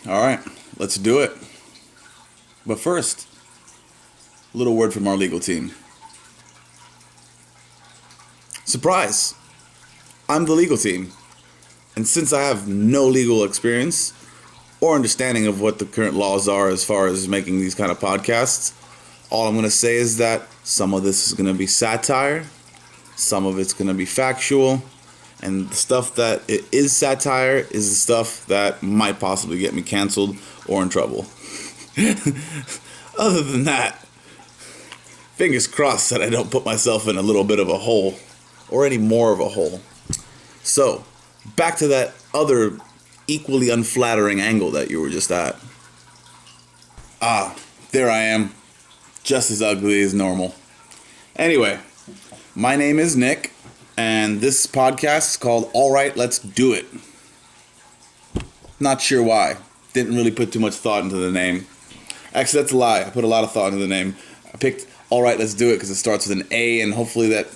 All right, let's do it. But first, a little word from our legal team. Surprise! I'm the legal team. And since I have no legal experience or understanding of what the current laws are as far as making these kind of podcasts, all I'm going to say is that some of this is going to be satire, some of it's going to be factual, and the stuff that it is satire is the stuff that might possibly get me canceled or in trouble. Other than that, fingers crossed that I don't put myself in a little bit of a hole or any more of a hole. So, back to that other equally unflattering angle that you were just at. There I am, just as ugly as normal. Anyway, my name is Nick, and this podcast is called All Right, Let's Do It. Not sure why. Didn't really put too much thought into the name. Actually, that's a lie. I put a lot of thought into the name. I picked All Right, Let's Do It because it starts with an A, and hopefully that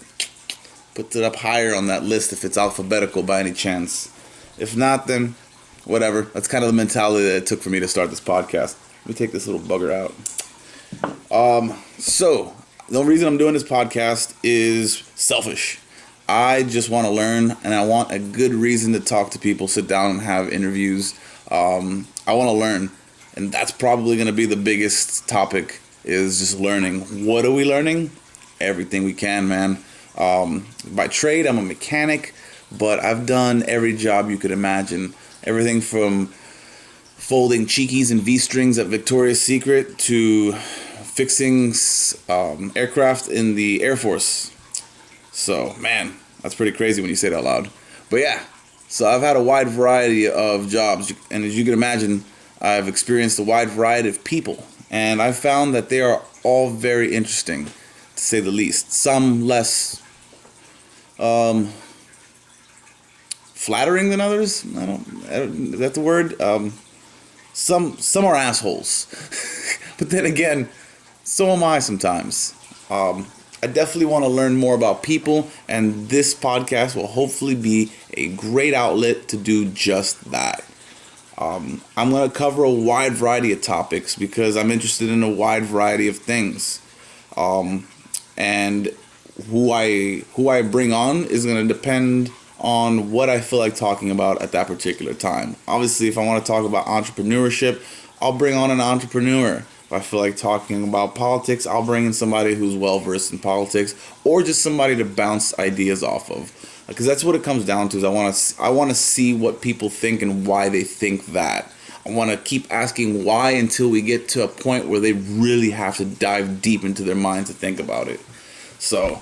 puts it up higher on that list if it's alphabetical by any chance. If not, then whatever. That's kind of the mentality that it took for me to start this podcast. Let me take this little bugger out. So, the only reason I'm doing this podcast is selfish. I just want to learn, and I want a good reason to talk to people, sit down and have interviews. I want to learn, and that's probably going to be the biggest topic, is just learning. What are we learning? Everything we can, man. By trade, I'm a mechanic, but I've done every job you could imagine. Everything from folding cheekies and V-strings at Victoria's Secret to fixing aircraft in the Air Force. So, man, that's pretty crazy when you say it out loud. But yeah, so I've had a wide variety of jobs, and as you can imagine, I've experienced a wide variety of people, and I've found that they are all very interesting, to say the least. Some less flattering than others. Is that the word? Some are assholes, but then again, so am I sometimes. I definitely want to learn more about people, and this podcast will hopefully be a great outlet to do just that. I'm going to cover a wide variety of topics because I'm interested in a wide variety of things. And who I bring on is going to depend on what I feel like talking about at that particular time. Obviously, if I want to talk about entrepreneurship, I'll bring on an entrepreneur. If I feel like talking about politics, I'll bring in somebody who's well versed in politics, or just somebody to bounce ideas off of. Because that's what it comes down to. Is I want to see what people think and why they think that. I want to keep asking why until we get to a point where they really have to dive deep into their mind to think about it. So,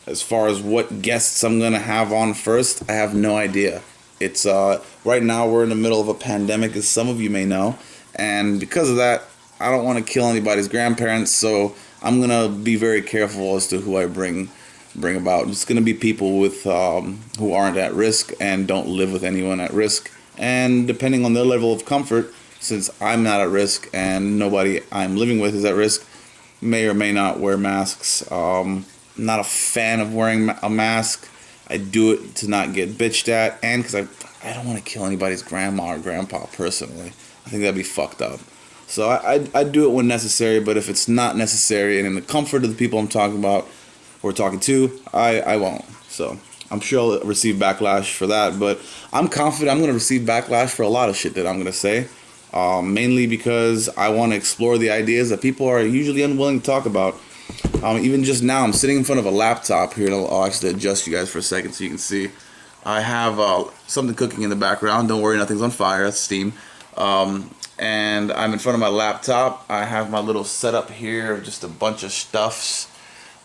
as far as what guests I'm going to have on first, I have no idea. It's right now we're in the middle of a pandemic, as some of you may know, and because of that, I don't want to kill anybody's grandparents, so I'm going to be very careful as to who I bring about. It's going to be people with who aren't at risk and don't live with anyone at risk, and depending on their level of comfort, since I'm not at risk and nobody I'm living with is at risk, may or may not wear masks. Not a fan of wearing a mask. I do it to not get bitched at, and because I don't want to kill anybody's grandma or grandpa personally. I think that'd be fucked up. So I do it when necessary, but if it's not necessary and in the comfort of the people I'm talking about or talking to, I won't. So I'm sure I'll receive backlash for that, but I'm confident I'm going to receive backlash for a lot of shit that I'm going to say. Mainly because I want to explore the ideas that people are usually unwilling to talk about. Even just now, I'm sitting in front of a laptop here, and I'll actually adjust you guys for a second so you can see. I have something cooking in the background. Don't worry, nothing's on fire. That's steam. And I'm in front of my laptop. I have my little setup here of just a bunch of stuffs.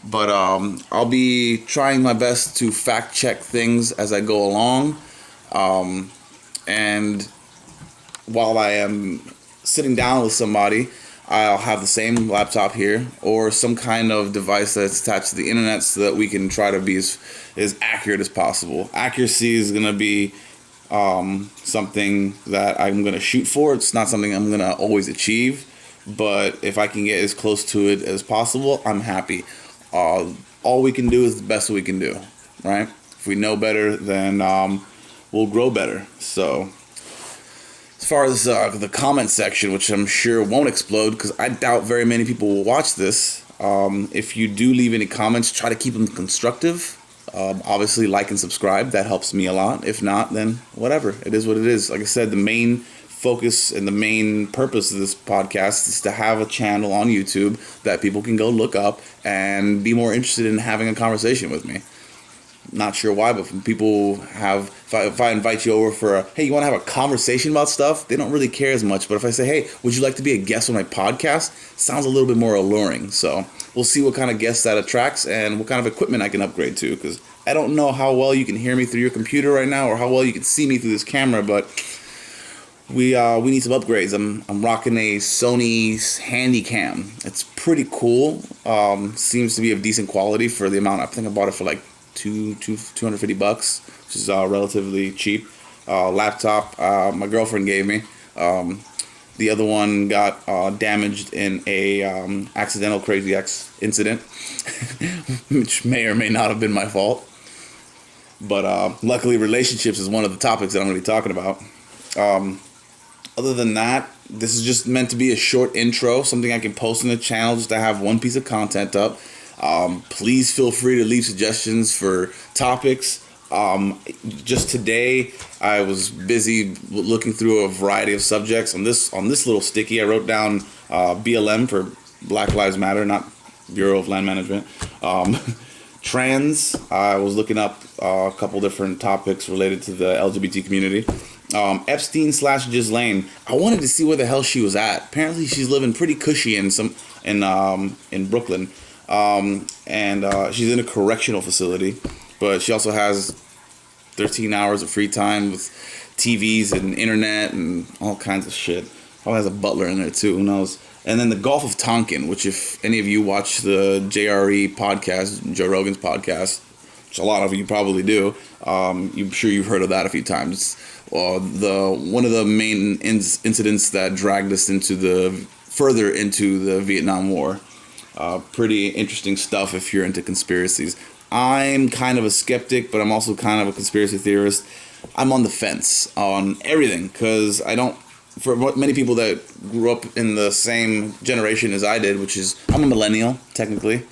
But I'll be trying my best to fact check things as I go along. And while I am sitting down with somebody, I'll have the same laptop here or some kind of device that's attached to the internet so that we can try to be as accurate as possible. Accuracy is going to be something that I'm going to shoot for. It's not something I'm going to always achieve, but if I can get as close to it as possible, I'm happy. All we can do is the best we can do, right? If we know better, then we'll grow better. So as far as the comment section, which I'm sure won't explode because I doubt very many people will watch this. If you do leave any comments, try to keep them constructive. Obviously, like and subscribe. That helps me a lot. If not, then whatever. It is what it is. Like I said, the main focus and the main purpose of this podcast is to have a channel on YouTube that people can go look up and be more interested in having a conversation with me. Not sure why, but when people have, if I invite you over for hey, you want to have a conversation about stuff, they don't really care as much. But if I say, hey, would you like to be a guest on my podcast? Sounds a little bit more alluring. So we'll see what kind of guests that attracts and what kind of equipment I can upgrade to, because I don't know how well you can hear me through your computer right now or how well you can see me through this camera, but we need some upgrades. I'm rocking a Sony Handycam. It's pretty cool. Seems to be of decent quality for the amount. I think I bought it for like $250, which is relatively cheap. Laptop my girlfriend gave me. The other one got damaged in a accidental Crazy X incident, which may or may not have been my fault. But luckily, relationships is one of the topics that I'm going to be talking about. Other than that, this is just meant to be a short intro, something I can post in the channel just to have one piece of content up. Please feel free to leave suggestions for topics. Just today, I was busy looking through a variety of subjects. On this little sticky, I wrote down BLM for Black Lives Matter, not Bureau of Land Management. Trans. I was looking up a couple different topics related to the LGBT community. Epstein/Ghislaine. I wanted to see where the hell she was at. Apparently, she's living pretty cushy in Brooklyn. And she's in a correctional facility, but she also has 13 hours of free time with TVs and internet and all kinds of shit. Probably has a butler in there too, who knows. And then the Gulf of Tonkin, which if any of you watch the JRE podcast, Joe Rogan's podcast, which a lot of you probably do, I'm sure you've heard of that a few times. One of the main incidents that dragged us further into the Vietnam War. Pretty interesting stuff if you're into conspiracies. I'm kind of a skeptic, but I'm also kind of a conspiracy theorist. I'm on the fence on everything because for many people that grew up in the same generation as I did, which is, I'm a millennial, technically.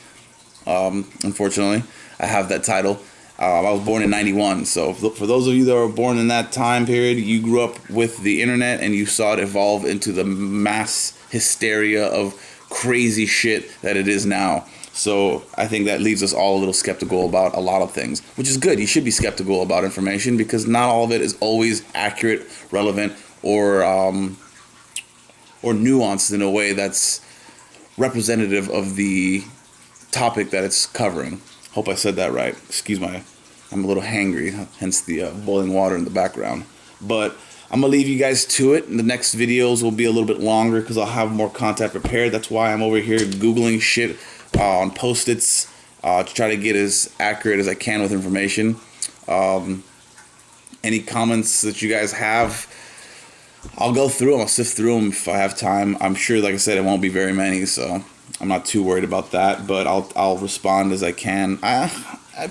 Unfortunately, I have that title. I was born in 91, so for those of you that were born in that time period, you grew up with the internet and you saw it evolve into the mass hysteria of crazy shit that it is now. So I think that leaves us all a little skeptical about a lot of things, which is good. You should be skeptical about information because not all of it is always accurate, relevant, or nuanced in a way that's representative of the topic that it's covering. Hope I said that right. Excuse I'm a little hangry, hence the boiling water in the background. But I'm going to leave you guys to it. The next videos will be a little bit longer because I'll have more content prepared. That's why I'm over here Googling shit on Post-its to try to get as accurate as I can with information. Any comments that you guys have, I'll go through them. I'll sift through them if I have time. I'm sure, like I said, it won't be very many, so I'm not too worried about that. But I'll respond as I can. I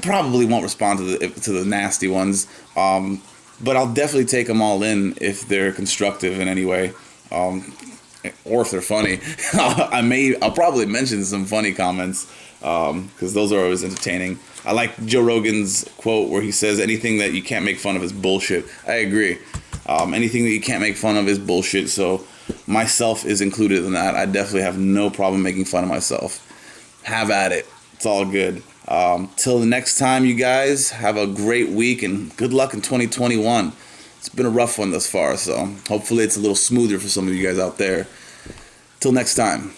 probably won't respond to the nasty ones. But I'll definitely take them all in if they're constructive in any way, or if they're funny. I'll probably mention some funny comments because those are always entertaining. I like Joe Rogan's quote where he says, "Anything that you can't make fun of is bullshit." I agree. Anything that you can't make fun of is bullshit. So myself is included in that. I definitely have no problem making fun of myself. Have at it. It's all good. Till the next time, you guys, have a great week and good luck in 2021. It's been a rough one thus far, so hopefully it's a little smoother for some of you guys out there. Till next time.